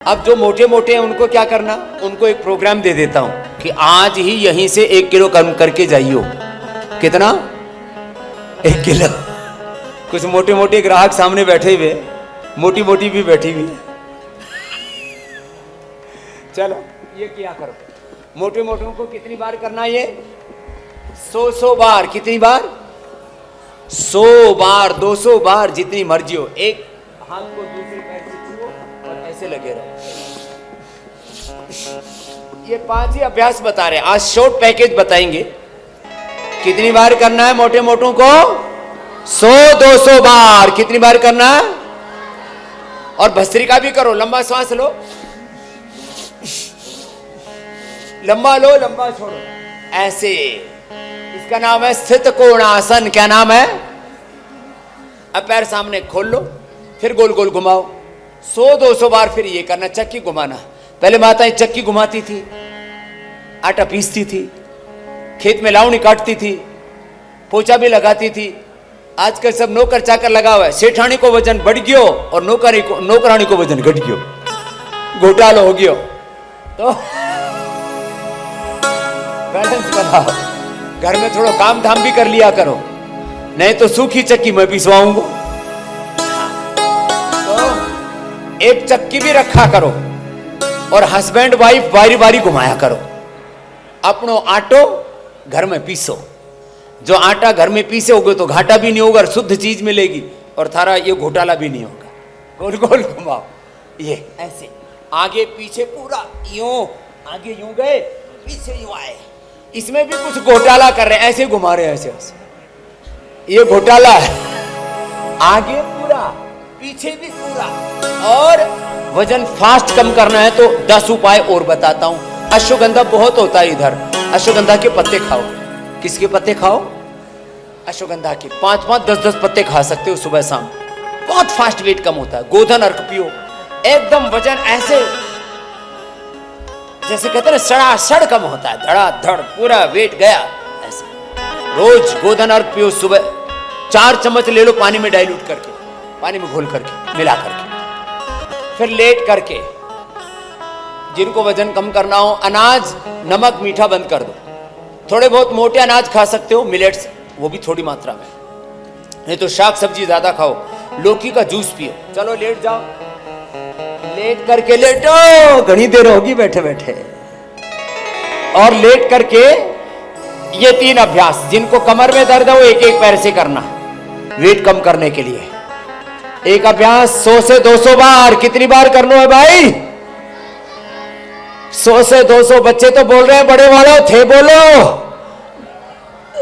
अब जो मोटे मोटे हैं उनको क्या करना, उनको एक प्रोग्राम दे देता हूं कि आज ही यहीं से 1 किलो कम करके जाइयो। कितना? 1 किलो। कुछ मोटे मोटे ग्राहक सामने बैठे हुए, मोटी मोटी भी बैठी हुई। चलो ये क्या करो, मोटे मोटों को कितनी बार करना है? ये 100 बार। कितनी बार? 100 बार, 200 बार, जितनी मर्जी हो। एक हाथ को दूसरे पैर से छुओ और ऐसे लगे रहो। ये 5 ही अभ्यास बता रहे हैं, आज शॉर्ट पैकेज बताएंगे। कितनी बार करना है मोटे मोटों को? 100-200 बार। कितनी बार करना है? और भस्त्रिका भी करो, लंबा श्वास लो, लंबा लो, लंबा छोड़ो, ऐसे। इसका नाम है स्थित कोणासन। क्या नाम है? अब पैर सामने खोल लो, फिर गोल गोल घुमाओ। 100-200 बार फिर ये करना, चक्की घुमाना। पहले माताएं चक्की घुमाती थी, आटा पीसती थी, खेत में लावनी काटती थी, पोछा भी लगाती थी। आजकल सब नौकर चाकर लगा हुआ है। सेठानी को वजन बढ़ गयो और नौकरानी को वजन घट गयो, घोटाला हो गयो। तो बैलेंस बनाओ, घर में थोड़ा काम धाम भी कर लिया करो, नहीं तो सूखी चक्की में पिसवाऊंगा। तो एक चक्की भी रखा करो और हस्बैंड वाइफ बारी बारी घुमाया करो। अपनो आटो घर में पीसो। जो आटा घर में पीसे होगे तो घाटा भी नहीं होगा और शुद्ध चीज मिलेगी और थारा ये घोटाला भी नहीं होगा। गोल गोल घुमाओ, ये ऐसे आगे पीछे पूरा यूं, आगे यूं गए, पीछे यूं आए। इसमें भी कुछ घोटाला कर रहे हैं, ऐसे घुमा रहे हैं, ऐसे ऐसे। ये घोटाला है। आगे पूरा, पीछे भी पूरा। और वजन फास्ट कम करना है तो 10 उपाय और बताता हूं। अश्वगंधा बहुत होता है इधर, अश्वगंधा के पत्ते खाओ। किसके पत्ते खाओ? अश्वगंधा के। 5-5, 10-10 पत्ते खा सकते हो सुबह शाम, बहुत फास्ट वेट कम होता है। गोधन अर्क पियो, एकदम वजन ऐसे जैसे कहते हैं ना सड़ा कम होता है, धड़ाधड़ पूरा वेट गया ऐसे। रोज गोधन अर्क पियो सुबह। 4 चम्मच ले लो पानी में डाइल्यूट करके, पानी में घोल करके, मिला करके, फिर लेट करके। जिनको वजन कम करना हो, अनाज नमक मीठा बंद कर दो। थोड़े बहुत मोटे अनाज खा सकते हो, मिलेट्स, वो भी थोड़ी मात्रा में, नहीं तो शाक सब्जी ज्यादा खाओ। लौकी का जूस पियो। चलो लेट जाओ, लेट करके लेटो, घनी देर होगी बैठे बैठे। और लेट करके ये 3 अभ्यास, जिनको कमर में दर्द है वो एक पैर से करना, वेट कम करने के लिए। एक अभ्यास 100 से 200 बार। कितनी बार करना है भाई? 100 से 200। बच्चे तो बोल रहे हैं, बड़े वालों थे बोलो।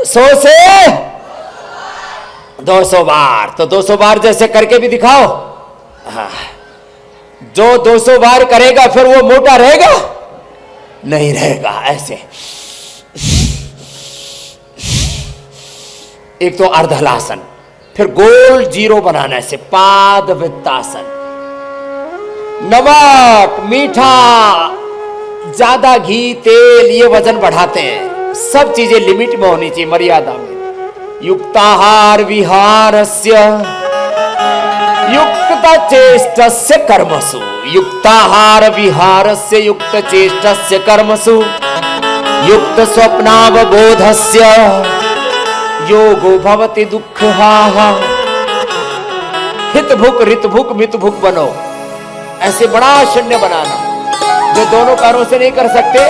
100 से 200 बार। तो 200 बार जैसे करके भी दिखाओ। हाँ, जो 200 बार करेगा फिर वो मोटा रहेगा? नहीं रहेगा। ऐसे एक तो अर्धलासन, फिर गोल जीरो बनाना, ऐसे पाद वृत्तासन। नमक, मीठा, ज्यादा घी, तेल ये वजन बढ़ाते हैं। सब चीजें लिमिट में होनी चाहिए, मर्यादा में। युक्ताहार विहारस्य युक्त चेष्टस्य कर्मसु। युक्ताहार विहारस्य युक्त चेष्टस्य कर्मसु युक्त स्वप्नावबोधस्य योगो भवति दुःखहाहा। हित भुक, रित भुक, मित भुक बनो। ऐसे बड़ा शून्य बनाना। जो दोनों पैरों से नहीं कर सकते,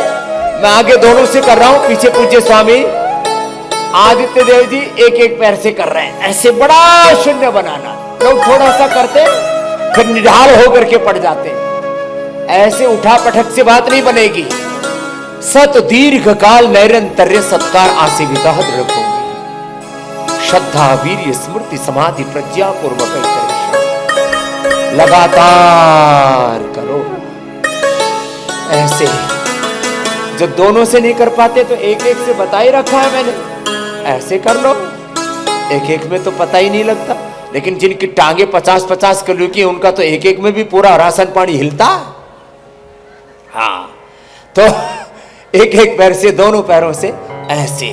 मैं आगे दोनों से कर रहा हूं, पीछे पूज्य स्वामी आदित्य देव जी एक पैर से कर रहे हैं। ऐसे बड़ा शून्य बनाना। लोग थोड़ा सा करते फिर निढाल होकर के पड़ जाते। ऐसे उठा पटक से बात नहीं बनेगी। सत दीर्घ काल नैरंतर्य सत्कार आसीविता दृढ़ होगी। श्रद्धा वीर्य स्मृति समाधि प्रज्ञा पूर्वक लगातार करो। ऐसे जो दोनों से नहीं कर पाते तो एक से बता ही रखा है मैंने, ऐसे कर लो। एक में तो पता ही नहीं लगता, लेकिन जिनकी टांगे 50-50 किलो की, उनका तो एक में भी पूरा राशन पानी हिलता। हाँ, तो एक पैर से, दोनों पैरों से ऐसे।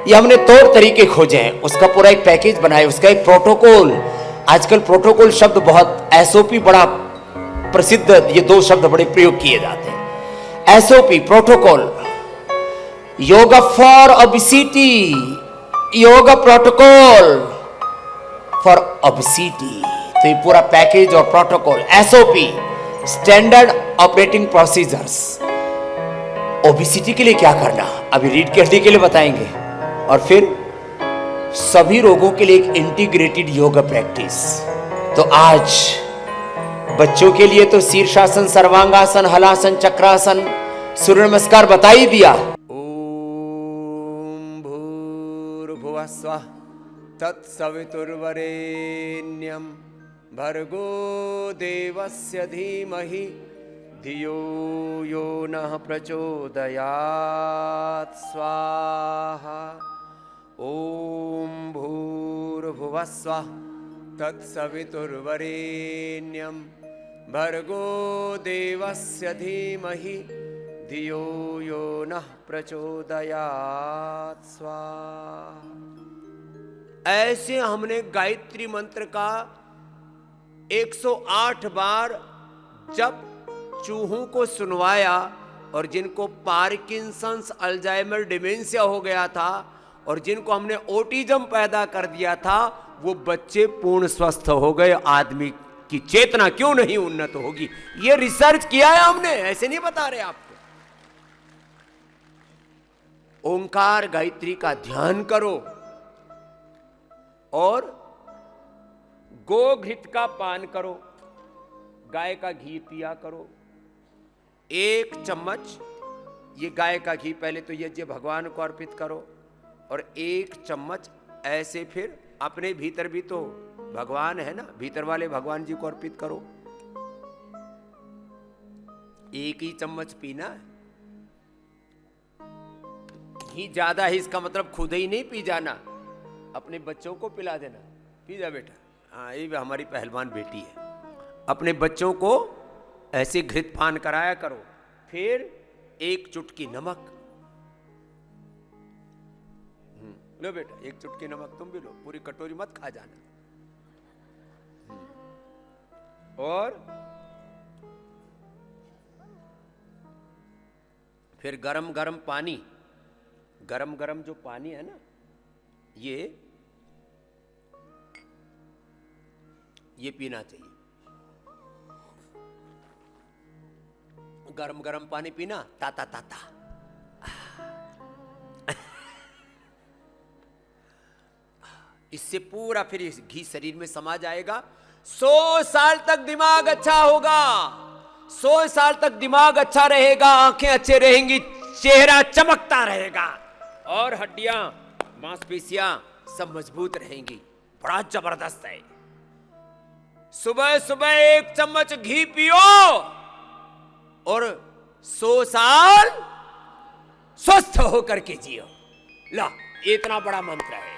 ये हमने तौर तरीके खोजे हैं, उसका पूरा एक पैकेज बनाया, उसका एक प्रोटोकॉल। आजकल प्रोटोकॉल शब्द बहुत, एसओपी बड़ा प्रसिद्ध ये दो शब्द बड़े प्रयोग किए जाते हैं। SOP protocol, yoga for obesity, yoga protocol for obesity. तो ये पूरा पैकेज और protocol, SOP standard operating procedures. Obesity के लिए क्या करना अभी रीढ़ की हड्डी के लिए बताएंगे, और फिर सभी रोगों के लिए एक इंटीग्रेटेड योगा प्रैक्टिस। तो आज बच्चों के लिए तो शीर्षासन, सर्वांगासन, हलासन, चक्रासन, सूर्य नमस्कार बता ही दिया। ओम भूर्भुवः स्वः तत्सवितुर्वरेण्यं भर्गो देवस्य धीमहि धियो यो नः प्रचोदयात् स्वाहा। ओम भूर्भुवः स्वः तत्सवितुर्वरेण्यं भर्गो देवस्य धीमहि धियो यो नः प्रचोदयात् स्वाहा। ऐसे हमने गायत्री मंत्र का 108 बार जब चूहों को सुनवाया, और जिनको पार्किंसंस, अल्जाइमर, डिमेंशिया हो गया था और जिनको हमने ओटिज्म पैदा कर दिया था, वो बच्चे पूर्ण स्वस्थ हो गए। आदमी की चेतना क्यों नहीं उन्नत होगी? ये रिसर्च किया है हमने, ऐसे नहीं बता रहे आपको। ओंकार गायत्री का ध्यान करो और गोघृत का पान करो, गाय का घी पिया करो। 1 चम्मच ये गाय का घी पहले तो यज्ञ भगवान को अर्पित करो, और 1 चम्मच ऐसे फिर अपने भीतर भी तो भगवान है ना, भीतर वाले भगवान जी को अर्पित करो। 1 ही चम्मच पीना है, घी ज्यादा है इसका मतलब खुद ही नहीं पी जाना, अपने बच्चों को पिला देना। पी जा बेटा। हाँ, ये भी हमारी पहलवान बेटी है। अपने बच्चों को ऐसे घृत पान कराया करो। फिर 1 चुटकी नमक लो बेटा, 1 चुटकी नमक तुम भी लो, पूरी कटोरी मत खा जाना। और फिर गरम गरम पानी, गरम गरम जो पानी है ना, ये पीना चाहिए। गरम गरम पानी पीना, ताता ताता। इससे पूरा फिर इस घी शरीर में समा जाएगा। 100 साल तक दिमाग अच्छा होगा, 100 साल तक दिमाग अच्छा रहेगा, आंखें अच्छे रहेंगी, चेहरा चमकता रहेगा, और हड्डियां, मांसपेशियां सब मजबूत रहेंगी। बड़ा जबरदस्त है। सुबह सुबह 1 चम्मच घी पियो और 100 साल स्वस्थ होकर के जियो। ला, इतना बड़ा मंत्र है।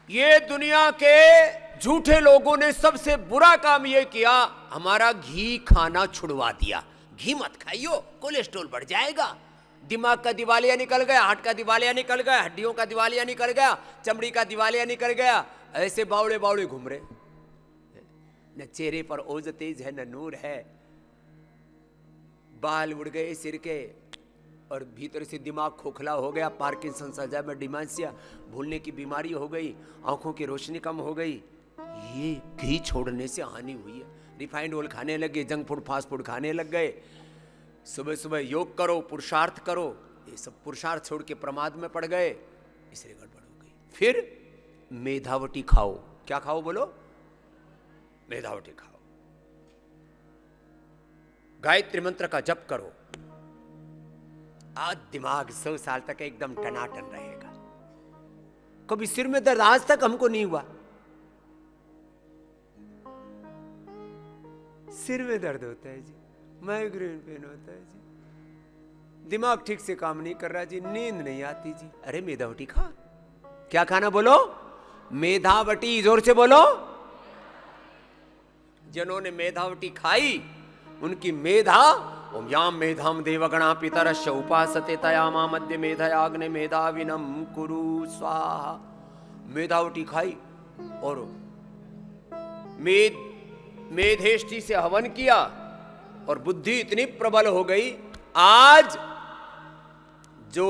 ये दुनिया के झूठे लोगों ने सबसे बुरा काम ये किया, हमारा घी खाना छुड़वा दिया। घी मत खाइयो, कोलेस्ट्रॉल बढ़ जाएगा। दिमाग का दिवालिया निकल गया, हार्ट का दिवालिया निकल गया, हड्डियों का दिवालिया निकल गया, चमड़ी का दिवालिया निकल गया। ऐसे बावड़े बावड़े घूम रहे, न चेहरे पर ओज तेज है, न नूर है, बाल उड़ गए सिर के, और भीतर से दिमाग खोखला हो गया, पार्किंसंस, अल्जाइमर, डिमेंशिया, भूलने की बीमारी हो गई, आंखों की रोशनी कम हो गई। ये घी छोड़ने से हानि हुई है। रिफाइंड ऑयल खाने लगे, जंक फूड, फास्ट फूड खाने लग गए। सुबह सुबह योग करो, पुरुषार्थ करो, ये सब पुरुषार्थ छोड़ के प्रमाद में पड़ गए, इसलिए गड़बड़ हो गई। फिर मेधावटी खाओ। क्या खाओ बोलो? मेधावटी खाओ। गायत्री मंत्र का जप करो, आज दिमाग 100 साल तक एकदम टनाटन रहेगा। कभी सिर में दर्द आज तक हमको नहीं हुआ। सिर में दर्द होता है जी, माइग्रेन पेन होता है जी, दिमाग ठीक से काम नहीं कर रहा जी, नींद नहीं आती जी। अरे मेधावटी खा। क्या खाना बोलो? मेधावटी, जोर से बोलो। जिन्होंने मेधावटी खाई उनकी मेधा, ओम याम मेधाम देवगणा पितरश्च उपासते तयामा मध्य मेधायाग्ने मेधाविनम कुरु स्वाहा। मेधावटी खाई और मेधेष्टि से हवन किया और बुद्धि इतनी प्रबल हो गई, आज जो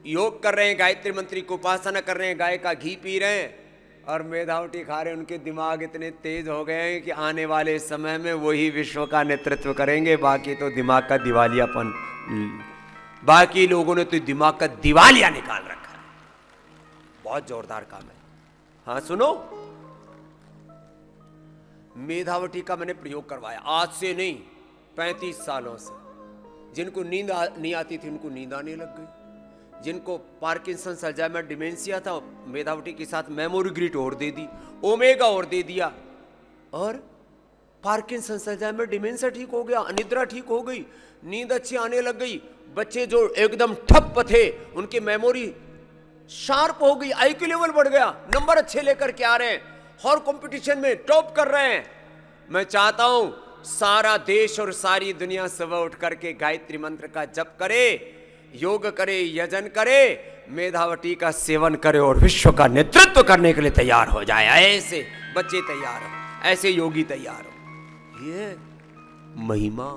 योग कर रहे हैं, गायत्री मंत्री को उपासना कर रहे हैं, गाय का घी पी रहे हैं और मेधावटी खा रहे हैं, उनके दिमाग इतने तेज हो गए हैं कि आने वाले समय में वही विश्व का नेतृत्व करेंगे। बाकी तो दिमाग का दिवालियापन, बाकी लोगों ने तो दिमाग का दिवालिया निकाल रखा है। बहुत जोरदार काम है। हाँ सुनो, मेधावटी का मैंने प्रयोग करवाया, आज से नहीं 35 सालों से। जिनको नींद नहीं आती थी उनको नींद आने लग गई, जिनको पार्किंसन, अल्जाइमर, डिमेंशिया था, मेधावटी के साथ मेमोरी ग्रिड और दे दी, ओमेगा और दे दिया, और पार्किंसन, अल्जाइमर, डिमेंशिया ठीक हो गया, अनिद्रा ठीक हो गई, नींद अच्छी आने लग गई। बच्चे जो एकदम ठप्प थे उनकी मेमोरी शार्प हो गई, आईक्यू लेवल बढ़ गया, नंबर अच्छे लेकर के आ रहे हैं, हर कंपटीशन में टॉप कर रहे हैं। मैं चाहता हूं सारा देश और सारी दुनिया सुबह उठ करके गायत्री मंत्र का जप करे, योग करे, यजन करे, मेधावटी का सेवन करे और विश्व का नेतृत्व करने के लिए तैयार हो जाए। ऐसे बच्चे तैयार हो, ऐसे योगी तैयार हो। ये महिमा